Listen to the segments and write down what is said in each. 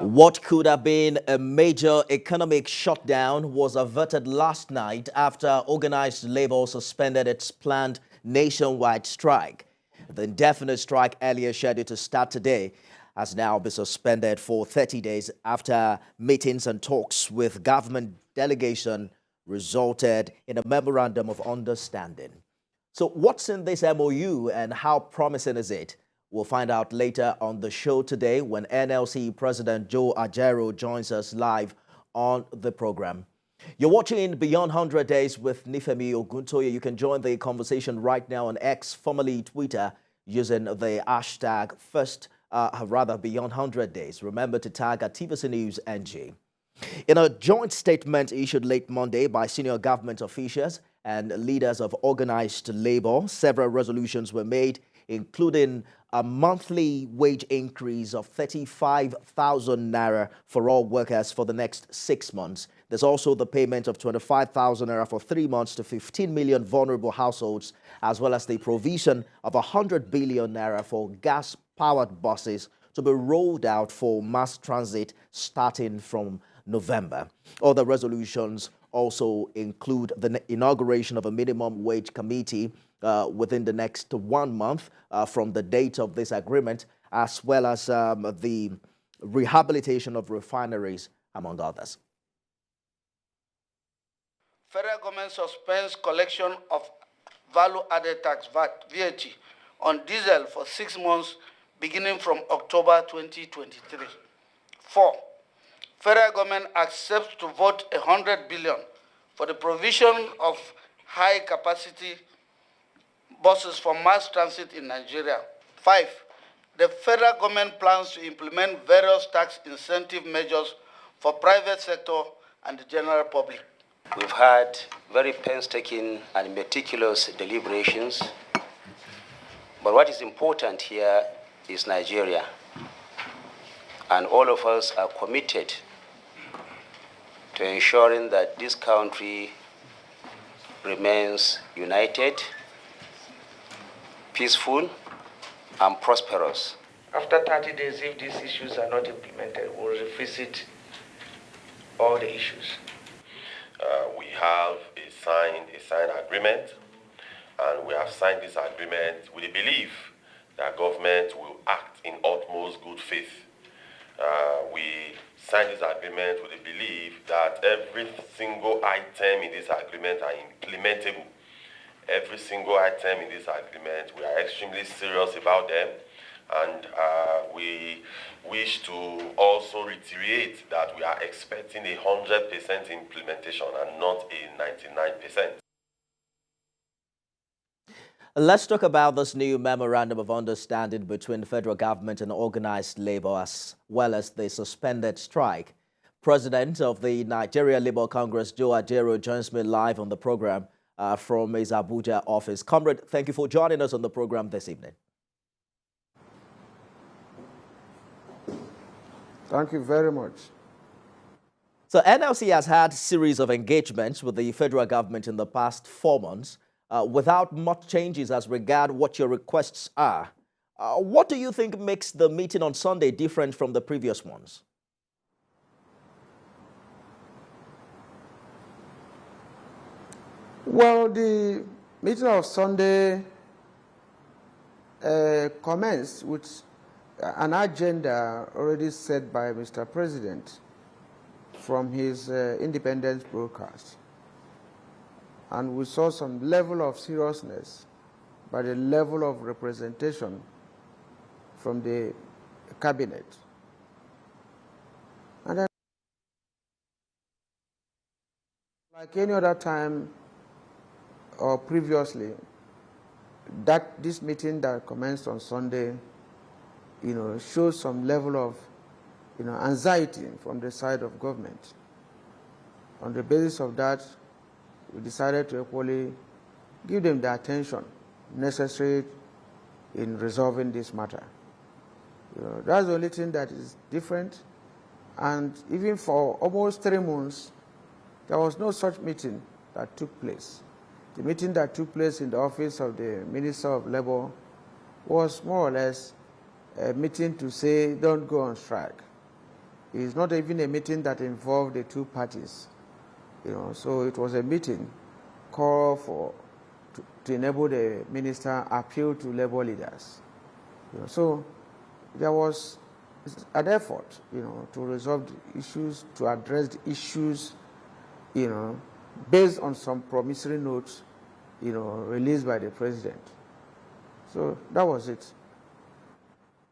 What could have been a major economic shutdown was averted last night after organized labor suspended its planned nationwide strike. The indefinite strike, earlier scheduled to start today, has now been suspended for 30 days after meetings and talks with government delegation resulted in a memorandum of understanding. So what's in this MOU and how promising is it? We'll find out later on the show today when NLC President Joe Ajaero joins us live on the program. You're watching Beyond 100 Days with Nifemi Oguntoye. You can join the conversation right now on X, formerly Twitter, using the hashtag Beyond 100 Days. Remember to tag at TVC News NG. In a joint statement issued late Monday by senior government officials and leaders of organized labor, several resolutions were made, including a monthly wage increase of 35,000 naira for all workers for the next 6 months. There's also the payment of 25,000 naira for 3 months to 15 million vulnerable households, as well as the provision of 100 billion naira for gas-powered buses to be rolled out for mass transit starting from November. Other resolutions also include the inauguration of a minimum wage committee within the next 1 month from the date of this agreement, as well as the rehabilitation of refineries, among others. Federal government suspends collection of value-added tax, VAT, on diesel for 6 months beginning from October 2023. 4. Federal government accepts to vote 100 billion for the provision of high-capacity buses for mass transit in Nigeria. 5. The federal government plans to implement various tax incentive measures for private sector and the general public. We've had very painstaking and meticulous deliberations, but what is important here is Nigeria, and all of us are committed to ensuring that this country remains united, peaceful, and prosperous. After 30 days, if these issues are not implemented, we'll revisit all the issues. We have a signed agreement, and we have signed this agreement with the belief that government will act in utmost good faith. We signed this agreement with the belief that every single item in this agreement are implementable. Every single item in this agreement, we are extremely serious about them, and we wish to also reiterate that we are expecting 100% implementation and not a 99%. Let's talk about this new memorandum of understanding between the federal government and organized labor, as well as the suspended strike. President of the Nigeria Labour Congress, Joe Ajaero, joins me live on the program from his Abuja office. Comrade, thank you for joining us on the program this evening. Thank you very much. So NLC has had a series of engagements with the federal government in the past 4 months without much changes as regard what your requests are. What do you think makes the meeting on Sunday different from the previous ones? Well, the meeting of Sunday commenced with an agenda already set by Mr. President from his independence broadcast. And we saw some level of seriousness by the level of representation from the cabinet. And then, like any other time or previously, this meeting that commenced on Sunday, shows some level of, anxiety from the side of government. On the basis of that, we decided to equally give them the attention necessary in resolving this matter. That's the only thing that is different. And even for almost 3 months, there was no such meeting that took place. The meeting that took place in the office of the Minister of Labour was more or less a meeting to say, don't go on strike. It is not even a meeting that involved the two parties. So it was a meeting called for to enable the minister appeal to labor leaders. So there was an effort, to resolve the issues, to address the issues, based on some promissory notes, released by the president. So that was it.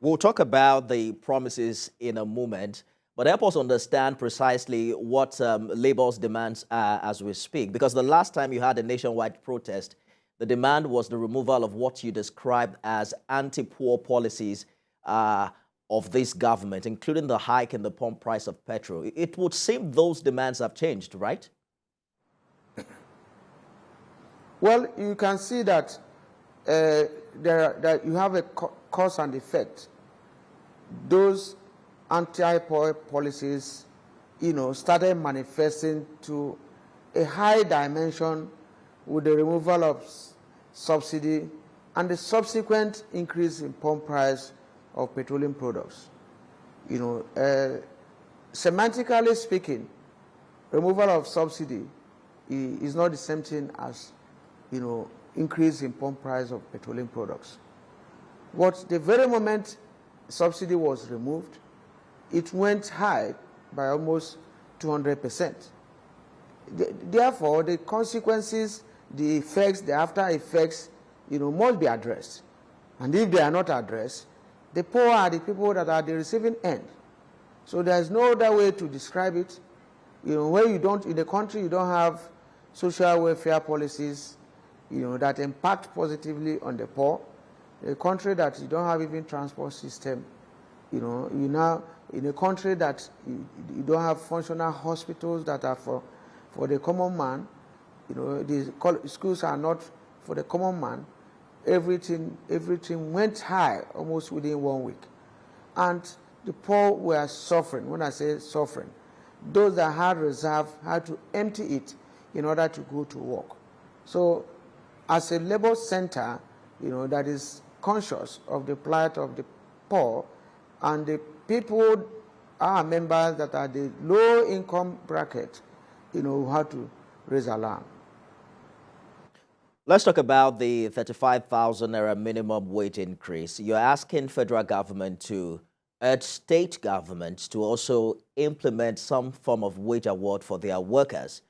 We'll talk about the promises in a moment, but help us understand precisely what Labour's demands are as we speak. Because the last time you had a nationwide protest, the demand was the removal of what you described as anti-poor policies of this government, including the hike in the pump price of petrol. It would seem those demands have changed, right? Well, you can see that that you have a cause and effect. Those anti-poor policies, started manifesting to a high dimension with the removal of subsidy and the subsequent increase in pump price of petroleum products. Semantically speaking, removal of subsidy is not the same thing as, increase in pump price of petroleum products. But the very moment subsidy was removed, it went high by almost 200%. Therefore, the consequences, the effects, the after effects, must be addressed. And if they are not addressed, the poor are the people that are the receiving end. So there's no other way to describe it. Where you don't, in the country, you don't have social welfare policies, that impact positively on the poor. A country that you don't have even transport system, you now in a country that you don't have functional hospitals that are for the common man, the schools are not for the common man. Everything went high almost within 1 week, and the poor were suffering. When I say suffering, those that had reserve had to empty it in order to go to work. So, as a labor center, that is conscious of the plight of the poor and the people, our members that are the low income bracket, who have to raise alarm. Let's talk about the 35,000 naira minimum wage increase. You're asking federal government to urge state governments to also implement some form of wage award for their workers.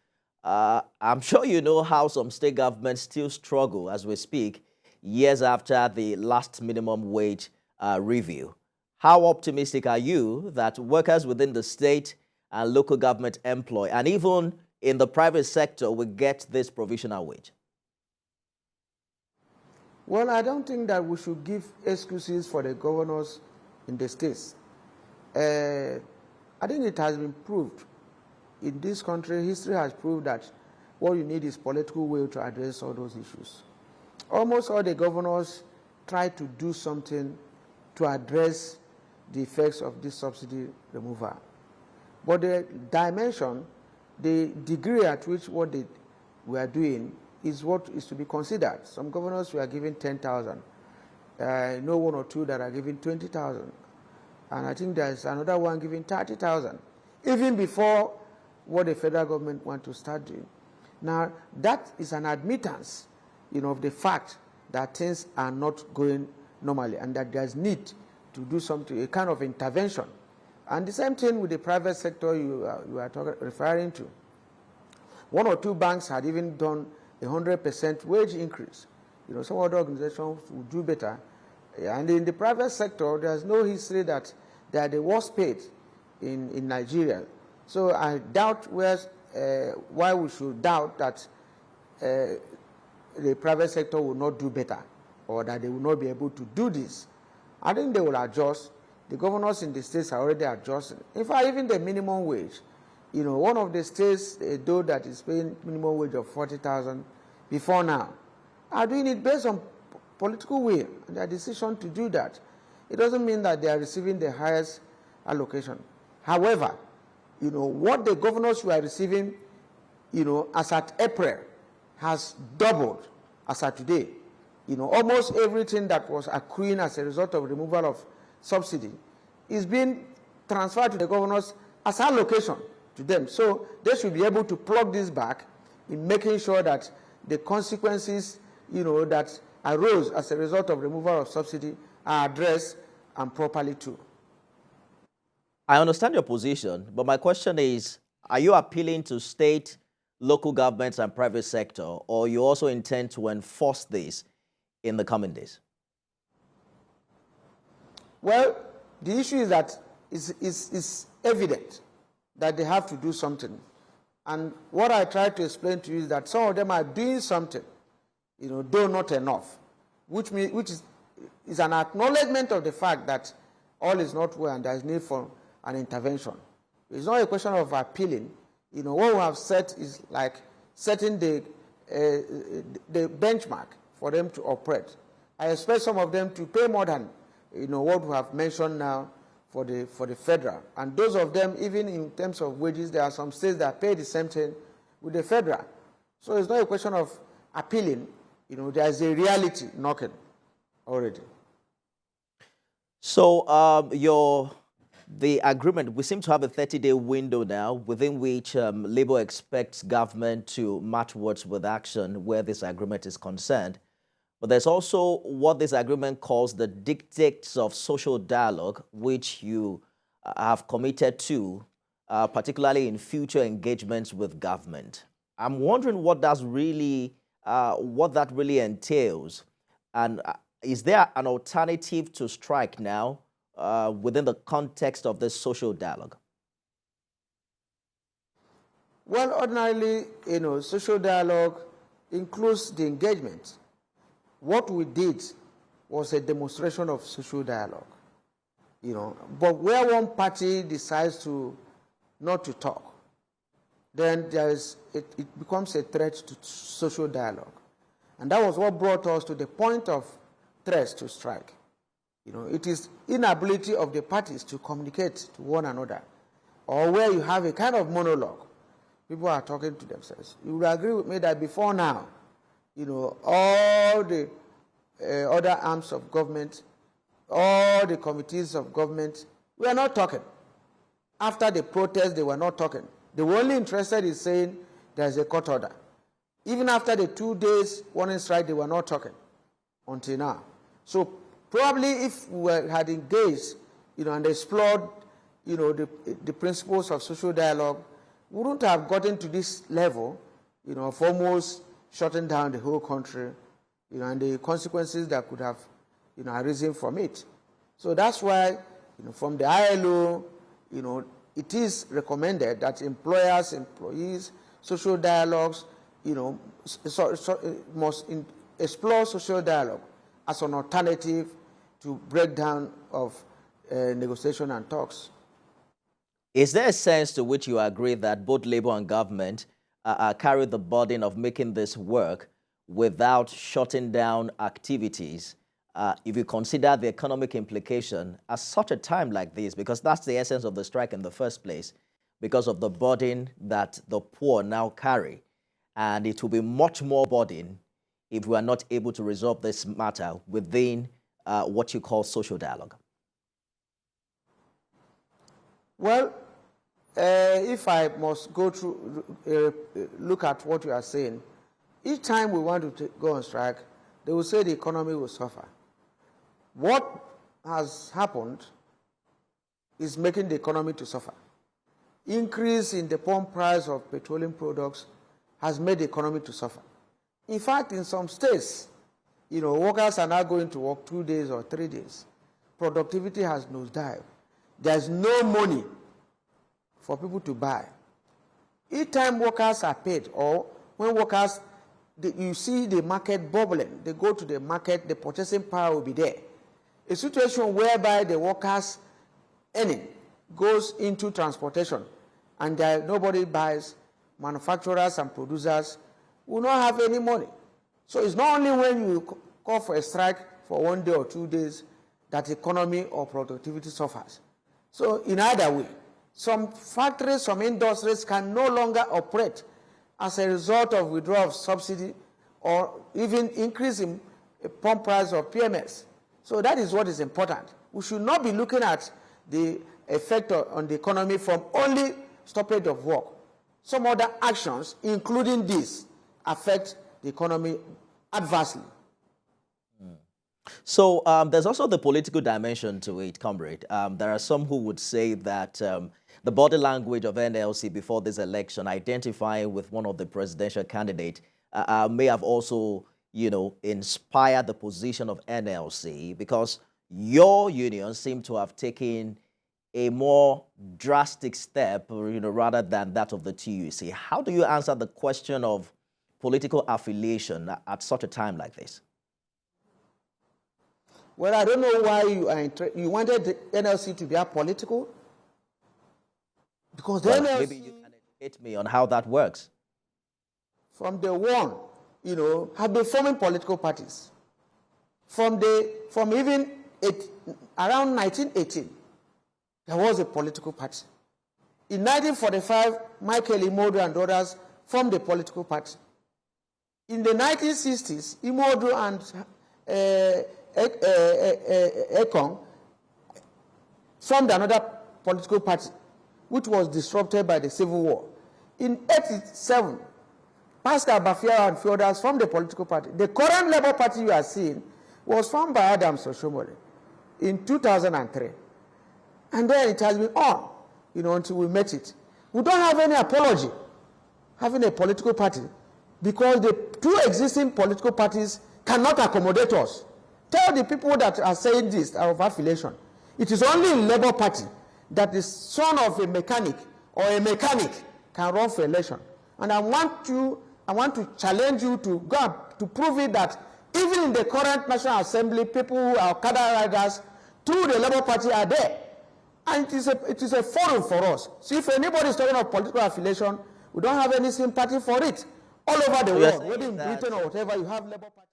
I'm sure you know how some state governments still struggle as we speak, years after the last minimum wage review. How optimistic are you that workers within the state and local government employ, and even in the private sector, will get this provisional wage? Well, I don't think that we should give excuses for the governors in the states. I think it has been proved in this country, history has proved that what you need is political will to address all those issues. Almost all the governors try to do something to address the effects of this subsidy removal. But the dimension, the degree at which what they were doing is what is to be considered. Some governors were given 10,000. I know one or two that are given 20,000. And I think there's another one giving 30,000, even before what the federal government want to start doing. Now, that is an admittance, of the fact that things are not going normally and that there's need to do something, a kind of intervention. And the same thing with the private sector you are referring to. One or two banks had even done 100% wage increase. Some other organizations would do better. And in the private sector, there's no history that they are the worst paid in Nigeria. So I doubt why we should doubt that the private sector will not do better or that they will not be able to do this. I think they will adjust. The governors in the states are already adjusting. In fact, even the minimum wage, one of the states, though, that is paying minimum wage of 40,000 before now, are doing it based on political will and their decision to do that. It doesn't mean that they are receiving the highest allocation. However, what the governors were receiving, as at April, has doubled as of today. Almost everything that was accruing as a result of removal of subsidy is being transferred to the governors as allocation to them. So they should be able to plug this back in making sure that the consequences, that arose as a result of removal of subsidy are addressed and properly too. I understand your position, but my question is, are you appealing to state, local governments and private sector, or you also intend to enforce this in the coming days? Well, the issue is that it's evident that they have to do something. And what I try to explain to you is that some of them are doing something, though not enough, which is an acknowledgement of the fact that all is not well and there is need for an intervention. It's not a question of appealing. What we have set is like setting the benchmark for them to operate. I expect some of them to pay more than what we have mentioned now for the federal. And those of them, even in terms of wages, there are some states that pay the same thing with the federal. So it's not a question of appealing. There's a reality knocking already. So the agreement, we seem to have a 30-day window now within which Labour expects government to march towards with action where this agreement is concerned. But there's also what this agreement calls the dictates of social dialogue, which you have committed to, particularly in future engagements with government. I'm wondering what that really entails, and is there an alternative to strike now within the context of this social dialogue? Well, ordinarily, social dialogue includes the engagement. What we did was a demonstration of social dialogue, But where one party decides not to talk, then it becomes a threat to social dialogue. And that was what brought us to the point of threats to strike. It is inability of the parties to communicate to one another, or where you have a kind of monologue. People are talking to themselves. You will agree with me that before now, all the other arms of government, all the committees of government, we are not talking. After the protest, they were not talking. They were only interested in saying there's a court order. Even after the 2 days warning strike, they were not talking until now. So probably if we had engaged, and explored, the principles of social dialogue, we wouldn't have gotten to this level, of almost shutting down the whole country, and the consequences that could have, arisen from it. So that's why, from the ILO, it is recommended that employers, employees, social dialogues, must explore social dialogue as an alternative to breakdown of negotiation and talks. Is there a sense to which you agree that both Labour and government carry the burden of making this work without shutting down activities, if you consider the economic implication at such a time like this, because that's the essence of the strike in the first place, because of the burden that the poor now carry. And it will be much more burden if we are not able to resolve this matter within what you call social dialogue. Well, if I must go through, look at what you are saying, each time we want to go on strike, they will say the economy will suffer. What has happened is making the economy to suffer. Increase in the pump price of petroleum products has made the economy to suffer. In fact, in some states, workers are now going to work 2 days or 3 days. Productivity has nosedived. There's no money for people to buy. Each time workers are paid, or when workers, you see the market bubbling, they go to the market, the purchasing power will be there. A situation whereby the workers' earning goes into transportation and nobody buys, manufacturers and producers will not have any money. So it's not only when you call for a strike for 1 day or 2 days that economy or productivity suffers. So in either way, some factories, some industries can no longer operate as a result of withdrawal of subsidy or even increase in pump price of PMS. So that is what is important. We should not be looking at the effect on the economy from only stoppage of work. Some other actions, including this, affect the economy adversely. So there's also the political dimension to it, comrade. There are some who would say that the body language of NLC before this election, identifying with one of the presidential candidates, may have also, inspired the position of NLC, because your union seemed to have taken a more drastic step, rather than that of the TUC. How do you answer the question of political affiliation at such a time like this? Well, I don't know why you wanted the NLC to be apolitical. Because the NLC, maybe you can educate me on how that works. From day one, have been forming political parties. From even around 1918, there was a political party. In 1945, Michael Imodu and others formed a political party. In the 1960s, Imodu and Ekong formed another political party, which was disrupted by the Civil War. In 1987, Pascal Bafia and others formed a political party. The current Labour Party you are seeing was formed by Adams Oshomole in 2003. And then it has been on, until we met it. We don't have any apology having a political party, because the two existing political parties cannot accommodate us. Tell the people that are saying this of affiliation, it is only in Labour Party that the son of a mechanic or a mechanic can run for election. And I want to challenge you to go to prove it that even in the current National Assembly, people who are Okada riders through the Labour Party are there. And it is a forum for us. So if anybody is talking of political affiliation, we don't have any sympathy for it. All over the world, whether in Britain or whatever, you have Labour Party.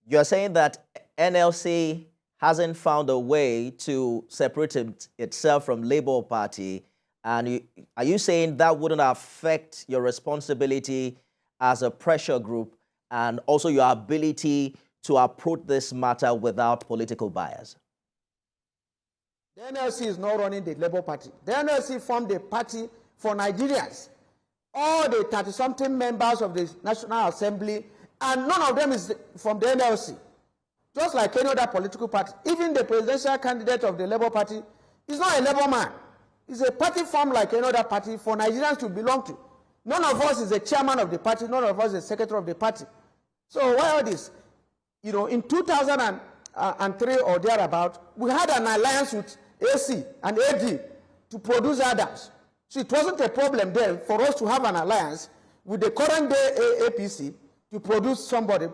You're saying that NLC hasn't found a way to separate itself from Labour Party, and are you saying that wouldn't affect your responsibility as a pressure group and also your ability to approach this matter without political bias? The NLC is not running the Labour Party. The NLC formed a party for Nigerians. All the 30-something members of the National Assembly, and none of them is from the NLC. Just like any other political party. Even the presidential candidate of the Labour Party is not a Labour man. It's a party formed like any other party for Nigerians to belong to. None of us is a chairman of the party. None of us is a secretary of the party. So why all this? In 2003 or thereabout, we had an alliance with AC and AD to produce Adams. So it wasn't a problem then for us to have an alliance with the current day APC to produce somebody,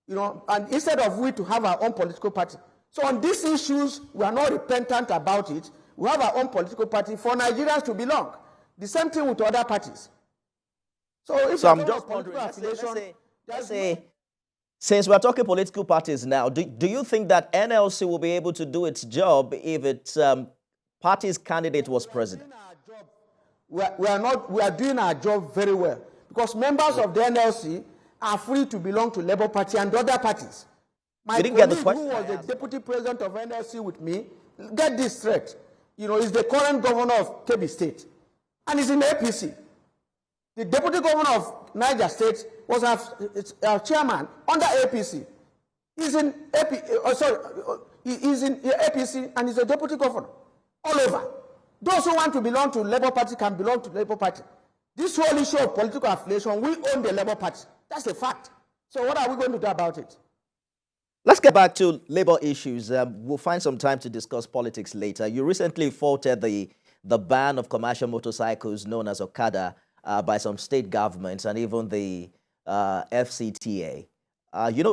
and instead of we to have our own political party. So on these issues, we are not repentant about it. We have our own political party for Nigerians to belong. The same thing with other parties. So if I'm just wondering, let's say, since we're talking political parties now, do you think that NLC will be able to do its job if its party's candidate was president? We are doing our job very well, because members of the NLC are free to belong to Labour Party and other parties. My colleague who was the deputy president of NLC with me, get this straight, is the current governor of Kebbi State, and he's in the APC. The deputy governor of Niger State was our chairman under APC. He's in APC and he's a deputy governor all over. Those who want to belong to Labour Party can belong to Labour Party. This whole issue of political affiliation, we own the Labour Party. That's a fact. So what are we going to do about it? Let's get back to labor issues. We'll find some time to discuss politics later. You recently faulted the ban of commercial motorcycles known as Okada by some state governments and even the FCTA.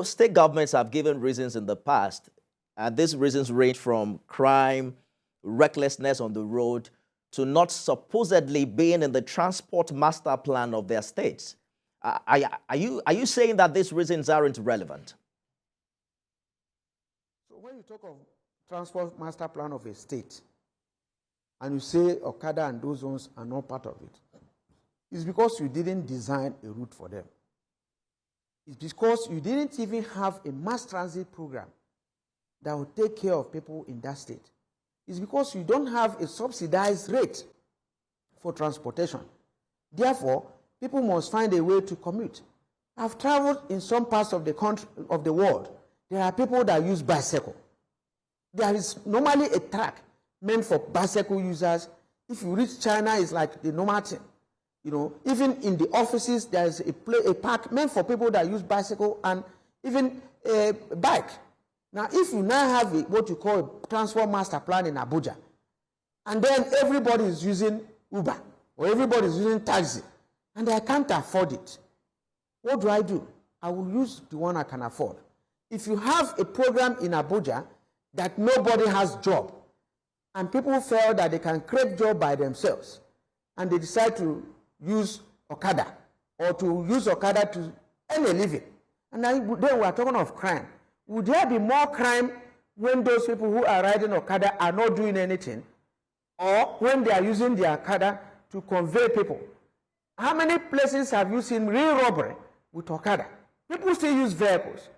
State governments have given reasons in the past, and these reasons range from crime, recklessness on the road, to not supposedly being in the transport master plan of their states. Are you saying that these reasons aren't relevant? So when you talk of transport master plan of a state, and you say Okada and those ones are not part of it, It's because you didn't design a route for them. It's because you didn't even have a mass transit program that will take care of people in that state. It's because you don't have a subsidized rate for transportation. Therefore, people must find a way to commute. I've traveled in some parts of the country, of the world. There are people that use bicycle. There is normally a track meant for bicycle users. If you reach China, it's like the normal thing. Even in the offices, there is a park meant for people that use bicycle and even a bike. Now, if you now have what you call a transport master plan in Abuja, and then everybody is using Uber or everybody is using taxi, and I can't afford it, what do? I will use the one I can afford. If you have a program in Abuja that nobody has job, and people feel that they can create job by themselves, and they decide to use Okada, or to use Okada to earn a living, and then we are talking of crime. Would there be more crime when those people who are riding Okada are not doing anything, or when they are using the Okada to convey people? How many places have you seen real robbery with Okada? People still use vehicles.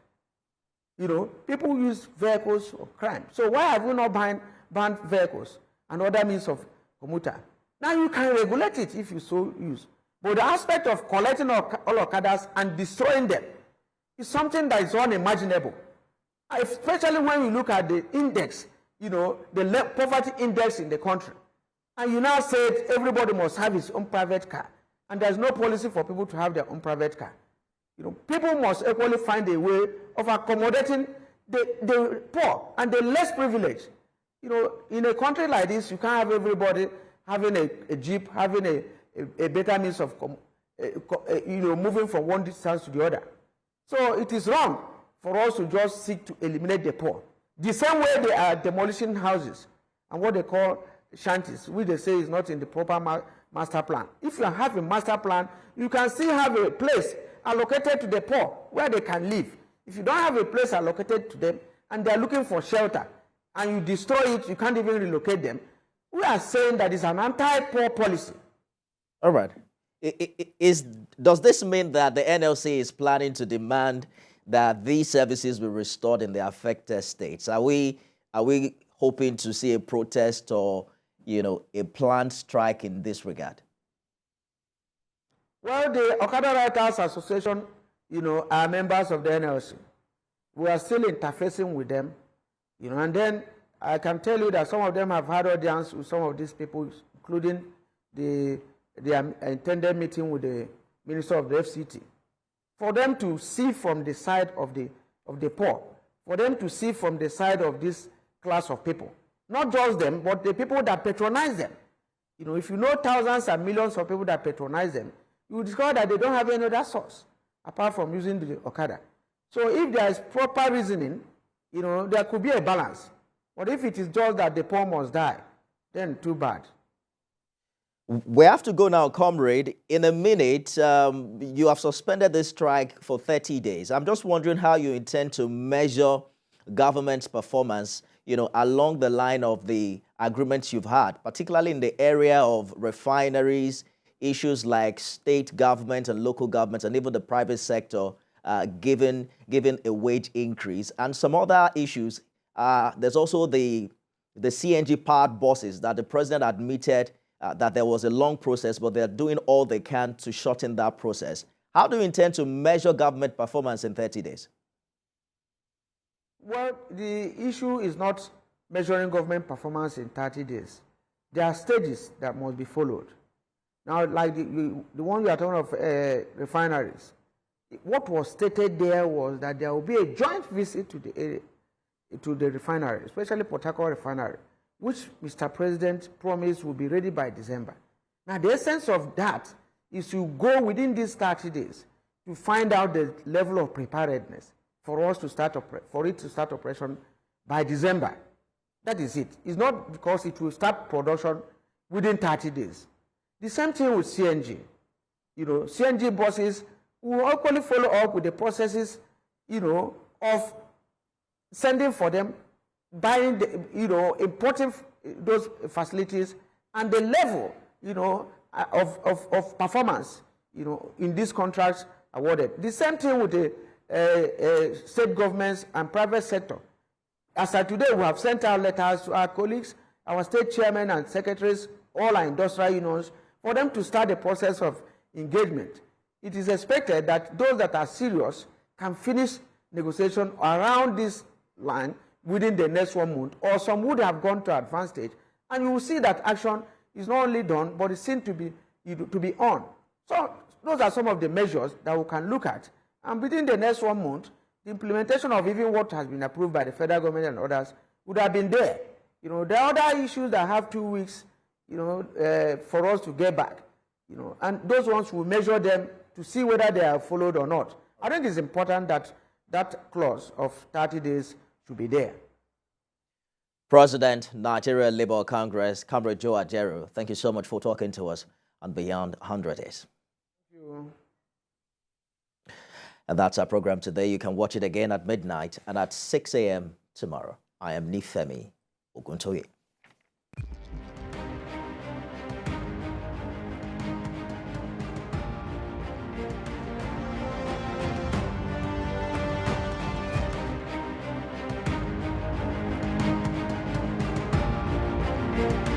People use vehicles for crime. So why have we not banned vehicles and other means of commuter? Now you can regulate it if you so use. But the aspect of collecting all Okadas and destroying them is something that is unimaginable. Especially when we look at the index, the poverty index in the country. And you now said everybody must have his own private car. And there's no policy for people to have their own private car. People must equally find a way of accommodating the poor and the less privileged. In a country like this, you can't have everybody having a jeep, having a better means of moving from one distance to the other. So it is wrong for us to just seek to eliminate the poor. The same way they are demolishing houses and what they call shanties, which they say is not in the proper master plan. If you have a master plan, you can still have a place allocated to the poor where they can live. If you don't have a place allocated to them and they're looking for shelter and you destroy it, you can't even relocate them, we are saying that it's an anti-poor policy. All right. Does this mean that the NLC is planning to demand that these services be restored in the affected states? Are we hoping to see a protest or a planned strike in this regard? Well, the Okada Writers Association, are members of the NLC. We are still interfacing with them, and then I can tell you that some of them have had audience with some of these people, including the intended meeting with the Minister of the FCT, for them to see from the side of the poor, for them to see from the side of this class of people. Not just them, but the people that patronize them. If you know thousands and millions of people that patronize them, you will discover that they don't have any other source apart from using the Okada. So if there is proper reasoning, there could be a balance. But if it is just that the poor must die, then too bad. We have to go now, comrade. In a minute, you have suspended this strike for 30 days. I'm just wondering how you intend to measure government's performance, along the line of the agreements you've had, particularly in the area of refineries, issues like state government and local governments, and even the private sector given a wage increase, and some other issues. There's also the CNG-powered buses that the president admitted that there was a long process, but they're doing all they can to shorten that process. How do you intend to measure government performance in 30 days? Well, the issue is not measuring government performance in 30 days. There are stages that must be followed. Now, like the one we are talking of refineries, what was stated there was that there will be a joint visit to the refinery, especially Port Harcourt refinery, which Mr. President promised will be ready by December. Now, the essence of that is to go within these 30 days to find out the level of preparedness for us to start operation by December. That is it. It's not because it will start production within 30 days. The same thing with CNG. CNG buses will equally follow up with the processes, of sending for them, buying, importing those facilities, and the level, of performance, in these contracts awarded. The same thing with the state governments and private sector. As of today, we have sent out letters to our colleagues, our state chairmen and secretaries, all our industrial unions, for them to start the process of engagement. It is expected that those that are serious can finish negotiation around this line within the next 1 month, or some would have gone to advanced stage, and you will see that action is not only done, but it's seen to be on. So those are some of the measures that we can look at. And within the next 1 month, the implementation of even what has been approved by the federal government and others would have been there. There are other issues that have 2 weeks, for us to get back, and those ones will measure them to see whether they are followed or not. I think it's important that that clause of 30 days should be there. President, Nigeria Labour Congress, Comrade Joe Ajaero, thank you so much for talking to us on Beyond 100 Days. Thank you. And that's our program today. You can watch it again at midnight and at 6 a.m. tomorrow. I am Nifemi Oguntoye. Thank you.